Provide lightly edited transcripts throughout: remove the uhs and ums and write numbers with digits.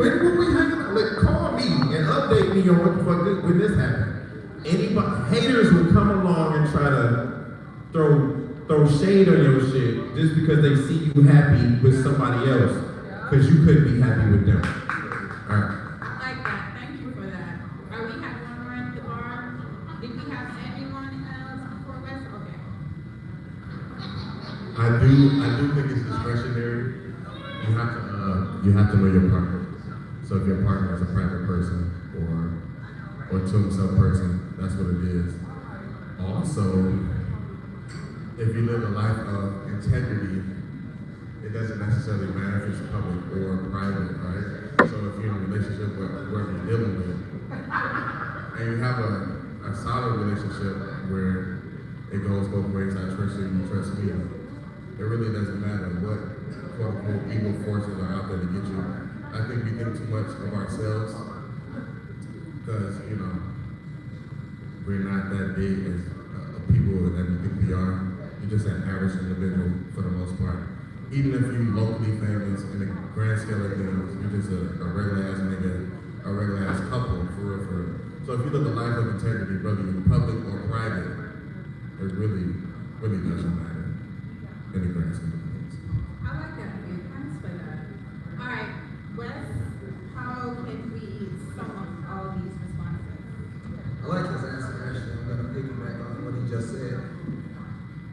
When we hanging out, like, call me and update me on what the fuck when this happened. Anybody, haters will come along and try to throw shade on your shit just because they see you happy with somebody else, because you couldn't be happy with them. All right. I like that. Thank you for that. Are we have one more at the bar? Did we have anyone else before Wes? Okay. I do think it's discretionary. You have to know your partner. So if your partner is a private person or to himself person, that's what it is. Also, if you live a life of integrity, it doesn't necessarily matter if it's public or private, right? So if you're in a relationship with whoever you're dealing with, and you have a solid relationship where it goes both ways, I trust you, you trust me, it really doesn't matter what quote unquote evil forces are out there to get you. I think we think too much of ourselves because, we're not that big as people that we think we are. You're just an average individual for the most part. Even if you're locally famous in the grand scale of things, you're just a regular ass nigga, a regular ass couple, for real. So if you live a life of integrity, whether you're public or private, it really doesn't matter in the grand scale of things. I like that. Thanks for that. All right, Wes, how can we sum up all these responses? I like his answer, actually. I'm going to piggyback on what he just said.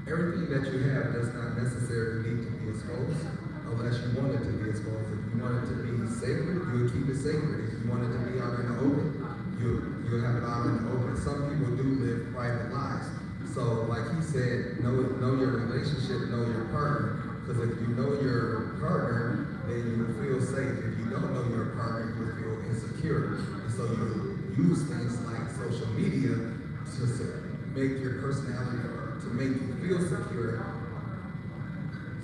Everything that you have does not necessarily need to be exposed unless you want it to be exposed. If you want it to be sacred, you'll keep it sacred. If you want it to be out in the open, you'll have it out in the open. Some people do live private lives. So like he said, know your relationship, know your partner. Because if you know your partner, then you will feel safe. If you don't know your partner, you'll feel insecure. And so you use things like social media to make your personality, to make you feel secure.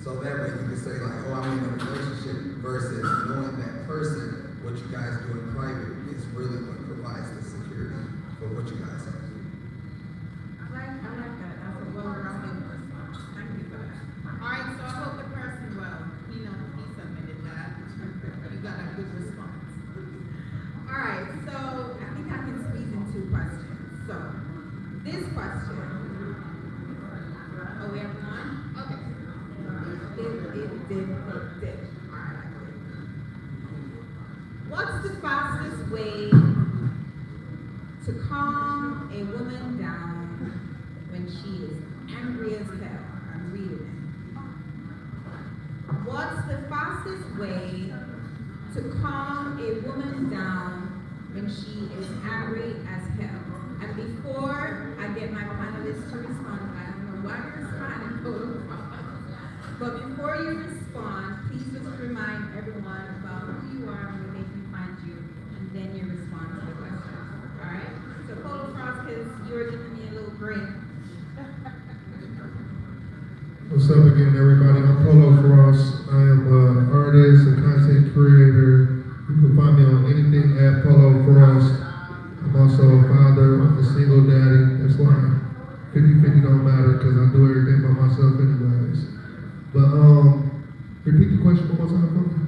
So that way you can say like, oh, I'm in a relationship, versus knowing that person, what you guys do in private is really what provides the security for what you guys have. I like that. That's a well-rounded response. Thank you for that. All right, so I hope the person, he submitted that. You got a good response. All right, so I think I can squeeze in two questions. So this question. Oh, we have one? Okay. It did. All right. What's the fastest way to calm a woman down when she is angry as hell? I'm reading it. What's the fastest way to calm a woman down when she is angry as hell? And before I get my panelists to respond, I don't know why you're responding, but before you respond, please just remind everyone about who you are and where they can find you, and then you respond to the question. All right? So Polo Frost, because you're giving me a little break. What's up again, everybody? I'm Polo Frost. I am an artist, a content creator. You can find me on anything at Polo Frost. I'm also a founder. I'm a single daddy. That's why 50-50 don't matter, because I do everything by myself anyways. But repeat the question one more time for me.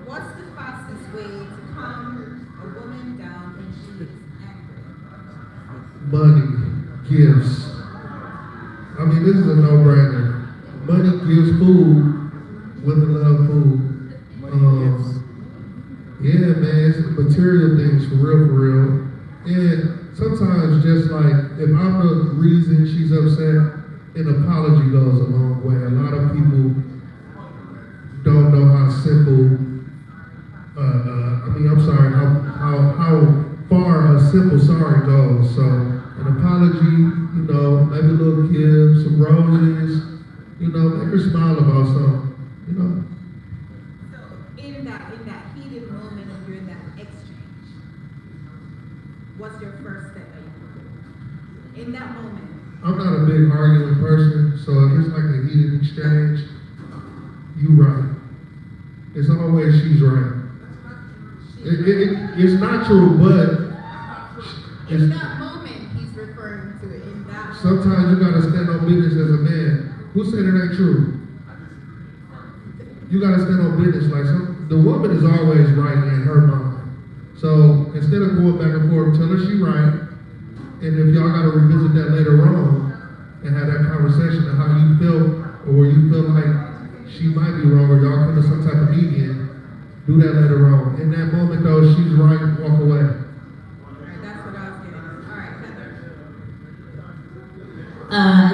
What's the fastest way to calm a woman down when she is angry? Money, gifts. I mean, this is a no-brainer. Money gives food. Women love food. Yeah, man, it's material things for real. And sometimes just like, if I'm the reason she's upset, an apology goes a long way. A lot of people don't know how simple, how far a simple sorry goes. So an apology, maybe a little gift, some roses, make her smile about something, So in that heated moment during that exchange, what's your first step in that moment? I'm not a big arguing person, so if it's like a heated exchange, you right. It's always she's right. It's not true, but In that moment, he's referring to it. In that sometimes you gotta stand on business as a man. Who said it ain't true? You gotta stand on business. Like the woman is always right in her mind. So instead of going back and forth, tell her she right. And if y'all gotta revisit that later on and have that conversation of how you feel or where you feel like she might be wrong or y'all come to some type of median, do that later on. In that moment though, she's right, walk away. Alright, that's what I was getting at. Alright, Heather.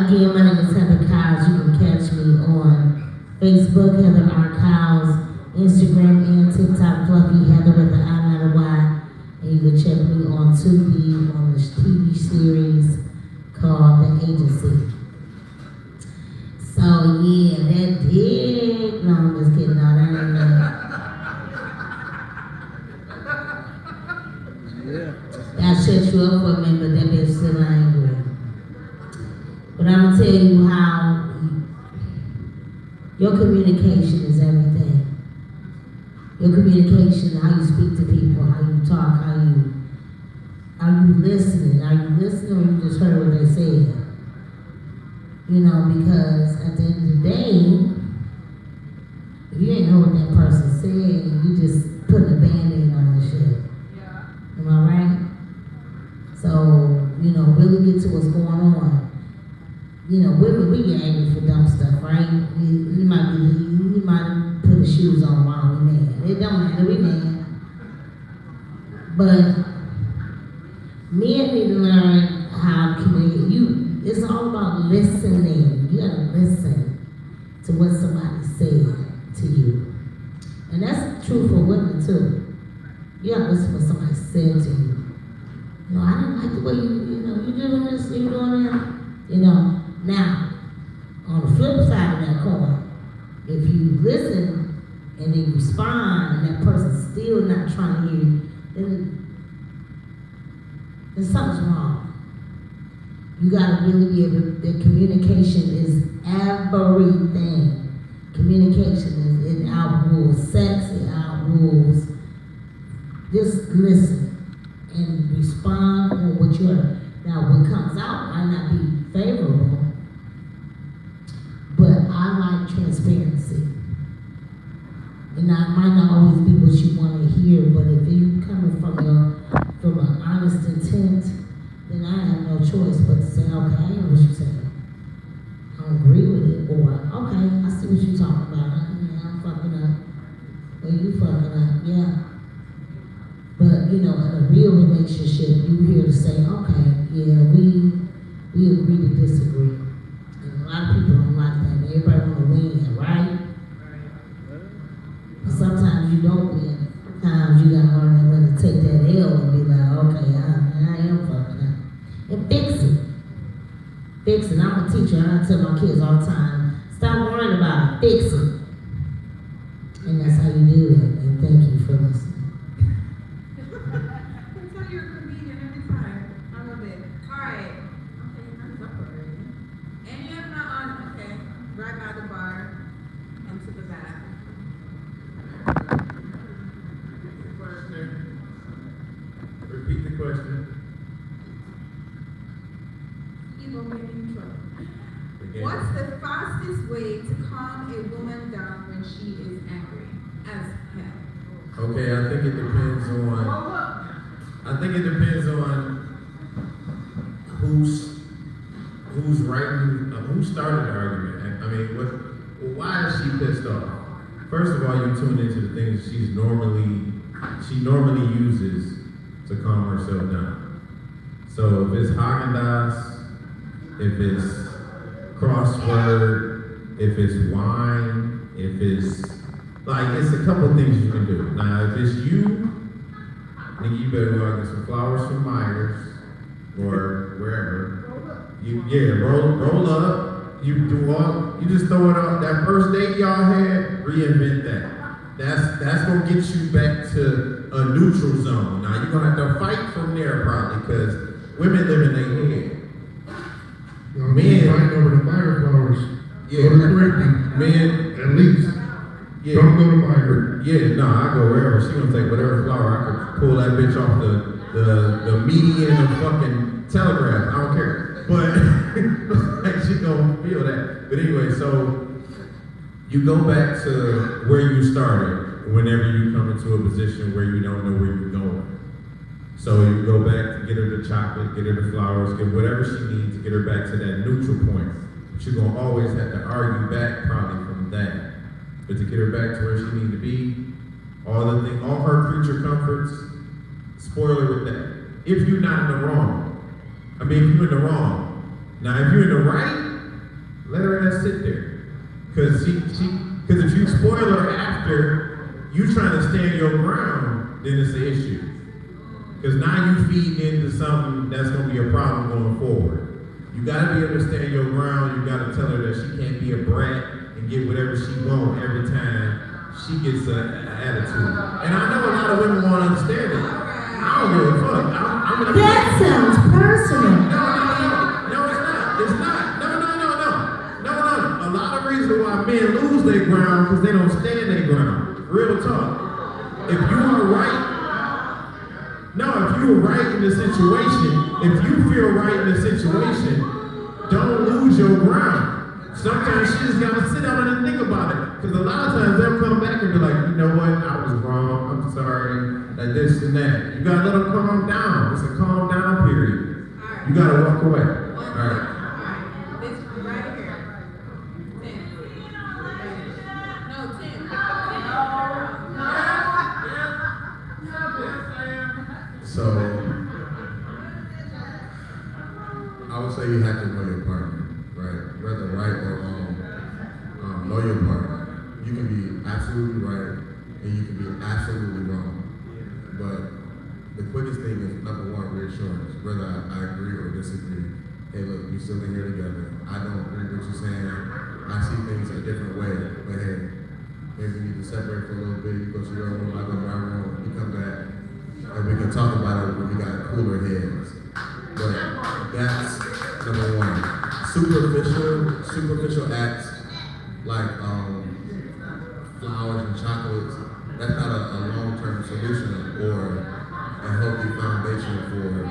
Again, my name is Heather Kyles. You can catch me on Facebook, Heather R. Kyles, Instagram and TikTok, Fluffy Heather with the I, not a Y. And you can check me on Tubi on this TV series called The Agency. So yeah, that did. No, I'm just kidding. No, that ain't that. That shut you up for a minute, but that bitch still angry. But I'm gonna tell you how your communication is everything. Your communication, how you speak to people, how you talk, how you listening. Are you listening or you just heard what they said? You know, because at the end of the day, if you ain't know what that person said, you just putting a band-aid on the shit. Yeah. Am I right? So, you know, really get to what's going on. You know, women, we get angry for dumb stuff, right? You might put the shoes on while we mad. It don't matter, we mad. But men need to learn how to communicate. It's all about listening. You gotta listen to what somebody said to you. And that's true for women too. You gotta listen to what somebody said to you. You know, I didn't like the way you doing this, you doing that. You know, now, on the flip side of that coin, if you listen and then respond and that person's still not trying to hear you, then something's wrong. You gotta really be able to, that communication is everything. Communication it outrules sex, it outrules. Just listen and respond on what you heard. Now, what comes out might not be favorable, but I like transparency. And that might not always be what you want to hear, but if you coming from an honest intent, then I have no choice but to say, okay, I hear what you're saying. I don't agree with it, or okay, I see what you're talking about. Yeah, I'm fucking up. Or you fucking up, yeah. But you know, in a real relationship, you here to say, okay, yeah, we agree to disagree. And a lot of people don't like that. Everybody want to win, right? But sometimes you don't win. Sometimes you gotta learn when to take that L and be like, okay, I am fucking up. And fix it. Fix it. I'm a teacher, and I tell my kids all the time, stop worrying about it, fix it. And that's how you do it. And thank you for listening. Until you're a comedian every time. I love it. Alright. Okay, hands up already. And you have not on, okay. Right by the bar and to the back. Repeat the question. You gonna get me in trouble. Again. What's the fastest way to calm a woman down when she is angry as hell? Okay, I think it depends on who's right, who started the argument. I mean, why is she pissed off? First of all, you tune into the things she normally uses to calm herself down. So if it's Haagen-Dazs, if it's crossword, if it's wine, if it's it's a couple things you can do. Now, if it's you, then you better go out and get some flowers from Myers or wherever. Roll up. You just throw it up. That first date y'all had, reinvent that. That's gonna get you back to a neutral zone. Now you're gonna have to fight from there probably, because women live in their head. Y'all keep fighting over the fire flowers. Yeah. Go to Brittany. Men, At least. yeah. Don't go to Myra. Yeah, no, I go wherever. She gonna take whatever flower. I can pull that bitch off the median of fucking Telegraph. I don't care. But she gonna feel that. But anyway, so you go back to where you started. whenever you come into a position where you don't know where you're going. So you go back to get her the chocolate, get her the flowers, get whatever she needs to get her back to that neutral point. But you're gonna always have to argue back probably from that. But to get her back to where she needs to be, all her creature comforts, spoil her with that. If you're not in the wrong. I mean, if you're in the wrong. Now, if you're in the right, let her ass sit there. Cause if you spoil her after you trying to stand your ground, then it's an issue. Cause now you feed into something that's gonna be a problem going forward. You gotta be able to stand your ground. You gotta tell her that she can't be a brat and get whatever she wants every time she gets an attitude. And I know a lot of women won't understand it. I don't give a fuck. I'm gonna That sounds personal. No, it's not. It's not. No. A lot of reasons why men lose their ground because they don't stand their ground. Real talk. If you are right in the situation, if you feel right in the situation, don't lose your ground. Sometimes she just gotta sit down and think about it. Because a lot of times they'll come back and be like, you know what, I was wrong, I'm sorry, like this and that. You gotta let them calm down. It's a calm down period. You gotta walk away. Alright. This right here. 10. No, 10. So, I would say you have to know your partner, right? Whether right or wrong, know your partner. You can be absolutely right and you can be absolutely wrong. But the quickest thing is, number one, reassurance. Whether I agree or disagree. Hey, look, we still in here together. I don't agree with what you're saying. I see things a different way. But hey, maybe we need to separate for a little bit. You go to your room, I go to my room, you come back. And we can talk about it when we got cooler heads. But that's number one. Superficial acts like flowers and chocolates, that's not a long-term solution or a healthy foundation for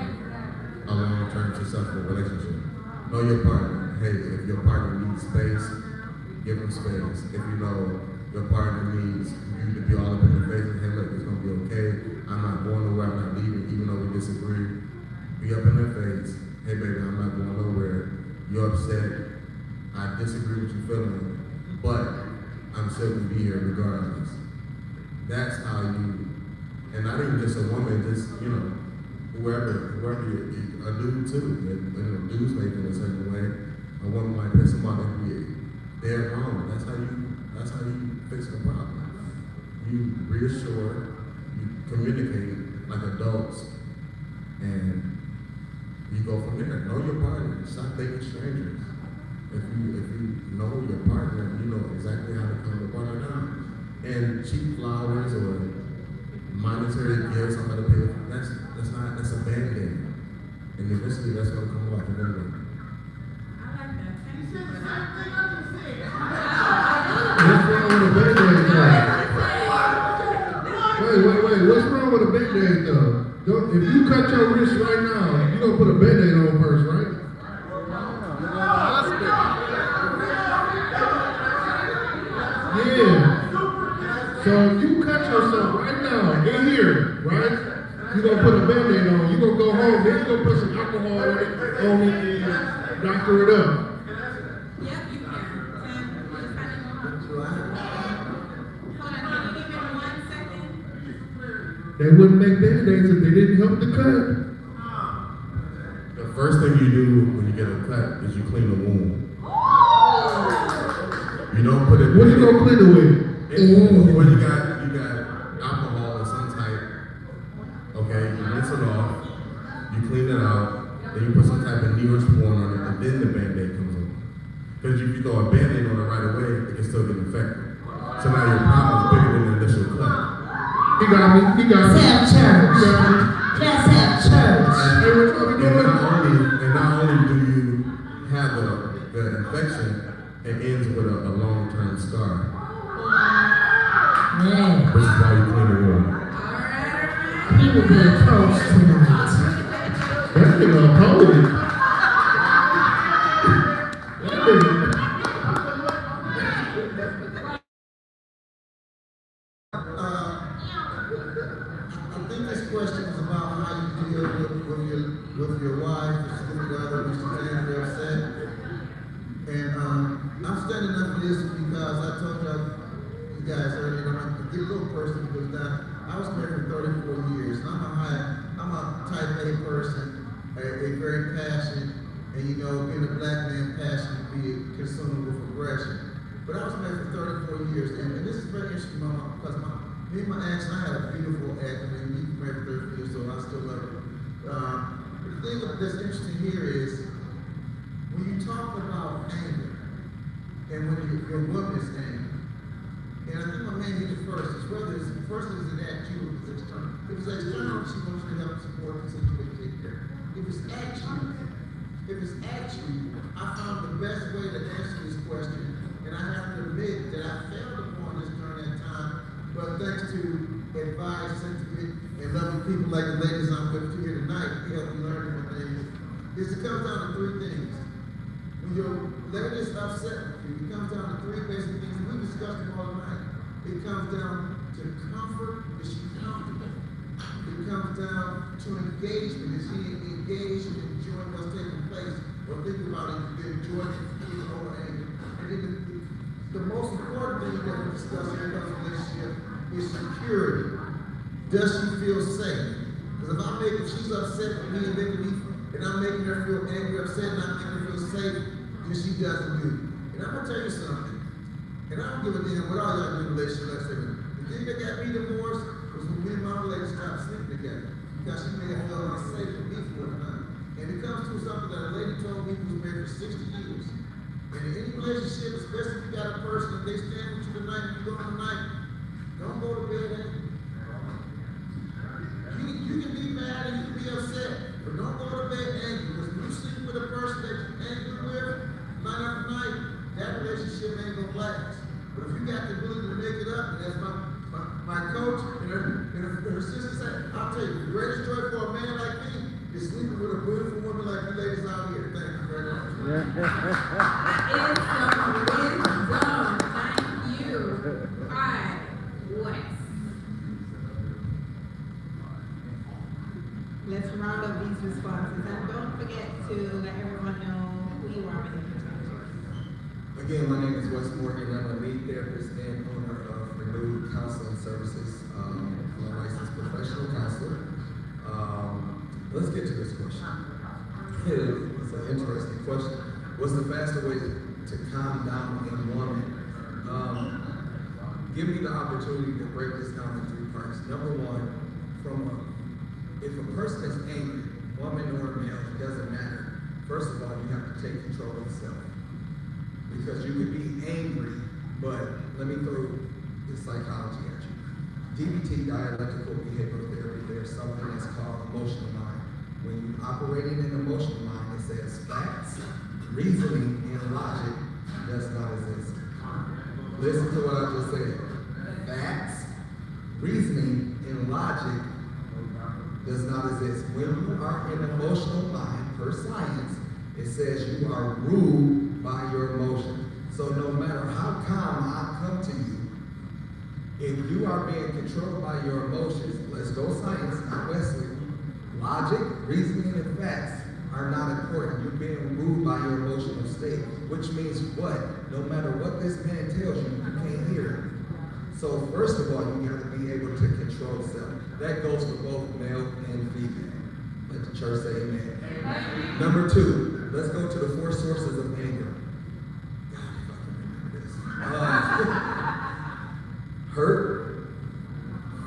a long-term successful relationship. Know your partner. Hey, if your partner needs space, give them space. If you know your partner needs you to be all up in your face and hey, look, it's gonna be okay. I'm not going nowhere, I'm not leaving, even though we disagree. Be up in their face. Hey baby, I'm not going nowhere. You're upset. I disagree with you feeling, but I'm still gonna be here regardless. That's how you, and not even just a woman, just, you know, whoever you, a dude too. And a dude's may feel a certain way. A woman might piss him off and they're wrong. That's how you fix the problem. You reassure, you communicate like adults, and you go from there. Know your partner. Stop dating strangers. If you know your partner, you know exactly how to calm the partner down. And cheap flowers or monetary gifts, I'm gonna pay. That's a band-aid. And eventually that's gonna come off and everything. I like that. Thank you for that. What's wrong with a Band-Aid though? Wait. What's wrong with a Band-Aid though? If you cut your wrist right now, you gonna put a Band-Aid on first, right? Yeah. So if you cut yourself right now, in here, right? You gonna put a Band-Aid on. You gonna go home, then you gonna put some alcohol on it and doctor it up. Yep, you can. Hold on, can you give me 1 second? They wouldn't make Band-Aids if they didn't help the cut. The first thing you do when you get a cut is you clean the wound. You don't put it. What you gonna clean it with? When you got alcohol of some type, okay, you rinse it off, you clean it out, then you put some type of Neosporin on it, and then the Band-Aid comes on. Because if you throw a Band-Aid on it right away, it can still get infected. So now your problem is bigger than the initial cut. He got me. Let's have church. He got me. Let's have church. And not only do you have the infection, it ends with a long-term scar. Yeah. This is why you clean the wound. He will be approached tonight. That nigga holy. That nigga. think this question is about how you deal with your wife, or significant other, when she's angry, upset. And I'm standing up for this because I told you guys earlier, and I'm gonna get a little personal because I was married for 34 years, and I'm a type A person, a very passionate, and you know, being a black man, passionate, be consumed with aggression. But I was married for 34 years, and this is very interesting, Mama, because me and my ex, and I had a beautiful ex, and we were married for 30 years, so I still love her. But the thing that's interesting here is, when you talk about anger, and when your woman is angry, and I think my man hit it first, is whether it's first is it at you or if it's external. If it's external, she wants you to help support and so you can take care. If it's at you, I found the best way to answer this question, and I have to admit that I failed upon this during that time, but thanks to advice, sentiment, and loving people like the ladies I'm with here tonight, they help me learn different things, is it comes down to three things. When your lady is upset with you, it comes down to three basic things, and we discussed them all night. It comes down to comfort, is she comfortable? It comes down to engagement, is he engaged and enjoying what's taking place, or think about it, enjoying it over anger. And then the most important thing that we discuss in a relationship is security. Does she feel safe? Because if she's upset with me and I'm making her feel angry, upset, and I'm making her feel safe, then she doesn't do. And I'm gonna tell you something. And I don't give a damn what all y'all do in relationships. The thing that got me divorced was when me and my lady stopped sleeping together. Because she made her feel unsafe with me for a time. And it comes to something that a lady told me who was married for 60 years. And in any relationship, especially if you got a person, if they stand with you tonight and you go tonight, don't go to bed angry. You can be mad and you can be upset, but don't go to bed angry. Because when you sleep with a person that you're angry with, night after night, that relationship ain't gonna last. But if you got the ability to make it up, and that's my coach and her sister said, I'll tell you, the greatest joy for a man like me is sleeping with a beautiful woman like you ladies out here. Thank you very much. That is some wisdom. Thank you. All right, Wes. Let's round up these responses, and don't forget to let everyone know who you are when you talk to us. Again, my name is Wes Morgan. I'm a lead therapist and owner of Renewed Counseling Services. I'm a licensed professional counselor. Let's get to this question. It's an interesting question. What's the fastest way to calm down a woman? Give me the opportunity to break this down in three parts. Number one, if a person is angry, woman or male, it doesn't matter. First of all, you have to take control of yourself. Because you could be angry, but let me throw the psychology at you. DBT, dialectical behavioral therapy, there's something that's called emotional mind. When you're operating in emotional mind, it says facts, reasoning, and logic does not exist. Listen to what I just said. Facts, reasoning, and logic does not exist. When you are in emotional mind, per science, it says you are ruled by your emotions. So no matter how calm I come to you, if you are being controlled by your emotions, let's go science, not Wesley, logic, reasoning, and facts are not important. You're being ruled by your emotional state, which means what? No matter what this man tells you, you can't hear it. So first of all, you got to be able to control self. That goes for both male and female. Let the church say amen. Amen. Number two, let's go to the four sources of anger. God, if I can remember this. Hurt,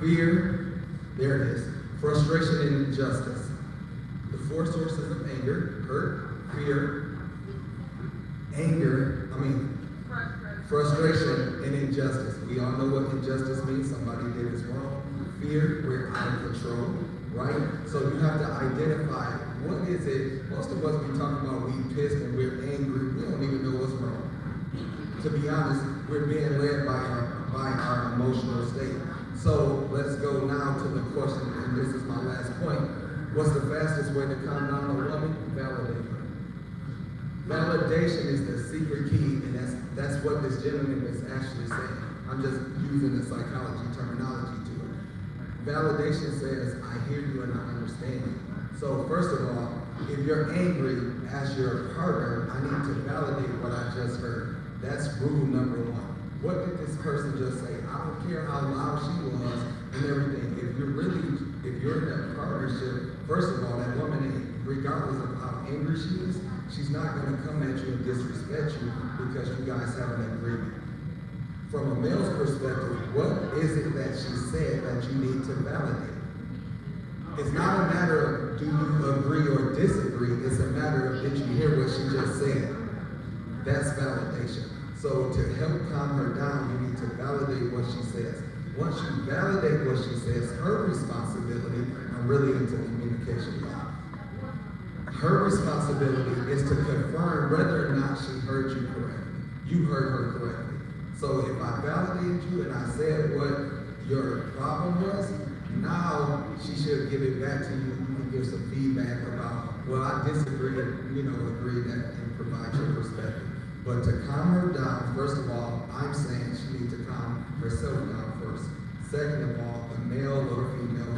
fear, there it is. Frustration and injustice. The four sources of anger: hurt, fear, frustration, and injustice. We all know what injustice means. Somebody did us wrong. Fear, we're out of control, right? So you have to identify what is it. Most of us be talking about we pissed and we're angry. We don't even know what's wrong. To be honest, we're being led by our emotional state. So let's go now to the question, and this is my last point. What's the fastest way to calm down a woman? Validate her. Validation is the secret key, and that's what this gentleman is actually saying. I'm just using the psychology terminology to it. Validation says, I hear you and I understand you. So first of all, if you're angry as your partner, I need to validate what I just heard. That's rule number one. What did this person just say? I don't care how loud she was and everything. If you're in that partnership, first of all, that woman, regardless of how angry she is, she's not gonna come at you and disrespect you because you guys have an agreement. From a male's perspective, what is it that she said that you need to validate? It's not a matter of do you agree or disagree, it's a matter of did you hear what she just said? That's validation. So to help calm her down, you need to validate what she says. Once you validate what she says, her responsibility, I'm really into communication, y'all. Her responsibility is to confirm whether or not she heard you correctly. You heard her correctly. So if I validated you and I said what your problem was, now she should give it back to you. You can give some feedback about, well, I disagree, agree that and provide your perspective. But to calm her down, first of all, I'm saying she needs to calm herself down first. Second of all, the male or female